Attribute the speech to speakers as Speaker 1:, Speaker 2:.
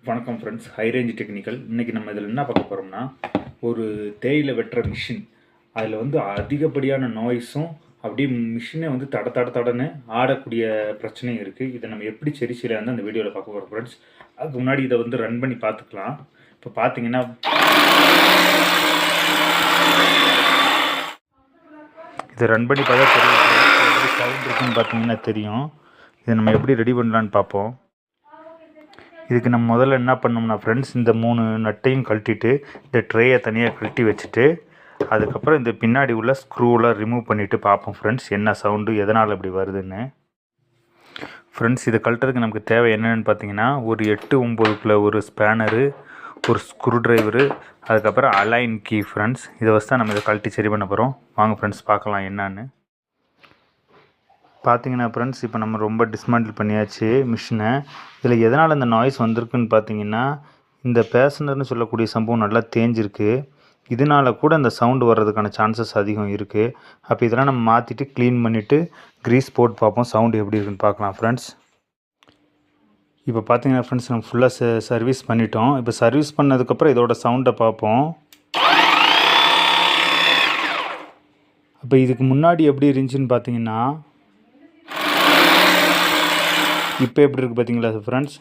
Speaker 1: வணக்கம் friends, high range technical. இன்றைக்கி நம்ம இதில் என்ன பார்க்க போகிறோம்னா, ஒரு தேயிலை வெட்டுற மிஷின். அதில் வந்து அதிகப்படியான நாய்ஸும் அப்படியே மிஷினே வந்து தடன்னு ஆடக்கூடிய பிரச்சனையும் இருக்குது. இதை நம்ம எப்படி சரி செய்யலான்னு அந்த வீடியோவில் பார்க்க போகிறோம் ஃப்ரெண்ட்ஸ். அதுக்கு முன்னாடி இதை வந்து ரன் பண்ணி பார்த்துக்கலாம். இப்போ பார்த்தீங்கன்னா இதை ரன் பண்ணி பார்த்தா தெரியும் எப்படி சவுண்ட் இருக்குன்னு பார்த்தீங்கன்னா தெரியும். இதை நம்ம எப்படி ரெடி பண்ணலான்னு பார்ப்போம். இதுக்கு நம்ம முதல்ல என்ன பண்ணோம்னா ஃப்ரெண்ட்ஸ், இந்த 3 நட்டையும் கழட்டிட்டு இந்த ட்ரேயை தனியாக கழட்டி வச்சுட்டு அதுக்கப்புறம் இந்த பின்னாடி உள்ள ஸ்க்ரூவெலாம் ரிமூவ் பண்ணிவிட்டு பார்ப்போம் ஃப்ரெண்ட்ஸ், என்ன சவுண்டு எதனால் இப்படி வருதுன்னு. ஃப்ரெண்ட்ஸ், இதை கழட்டுறதுக்கு நமக்கு தேவை என்னென்னு பார்த்தீங்கன்னா, ஒரு 8-9 ஒரு ஸ்பேனரு, ஒரு ஸ்க்ரூ ட்ரைவரு, அதுக்கப்புறம் அலைன் கீ ஃப்ரெண்ட்ஸ். இதை வச்சு தான் நம்ம இதை கழட்டி சரி பண்ண போகிறோம். வாங்க ஃப்ரெண்ட்ஸ் பார்க்கலாம் என்னான்னு. பார்த்தீங்கன்னா ஃப்ரெண்ட்ஸ், இப்போ நம்ம ரொம்ப டிஸ்மேண்டில் பண்ணியாச்சு மிஷினை. இதில் எதனால் இந்த நாய்ஸ் வந்திருக்குன்னு பார்த்தீங்கன்னா, இந்த பேசனர்னு சொல்லக்கூடிய சம்பவம் நல்லா தேஞ்சிருக்கு. இதனால் கூட இந்த சவுண்டு வர்றதுக்கான சான்சஸ் அதிகம் இருக்குது. அப்போ இதெல்லாம் நம்ம மாற்றிட்டு க்ளீன் பண்ணிவிட்டு க்ரீஸ் போட்டு பார்ப்போம், சவுண்டு எப்படி இருக்குன்னு பார்க்கலாம் ஃப்ரெண்ட்ஸ். இப்போ பார்த்தீங்கன்னா ஃப்ரெண்ட்ஸ், நம்ம ஃபுல்லாக சர்வீஸ் பண்ணிட்டோம். இப்போ சர்வீஸ் பண்ணதுக்கப்புறம் இதோட சவுண்டை பார்ப்போம். அப்போ இதுக்கு முன்னாடி எப்படி இருந்துச்சுன்னு பார்த்தீங்கன்னா, இப்போ எப்படி இருக்குது பார்த்தீங்களா ஃப்ரெண்ட்ஸ்.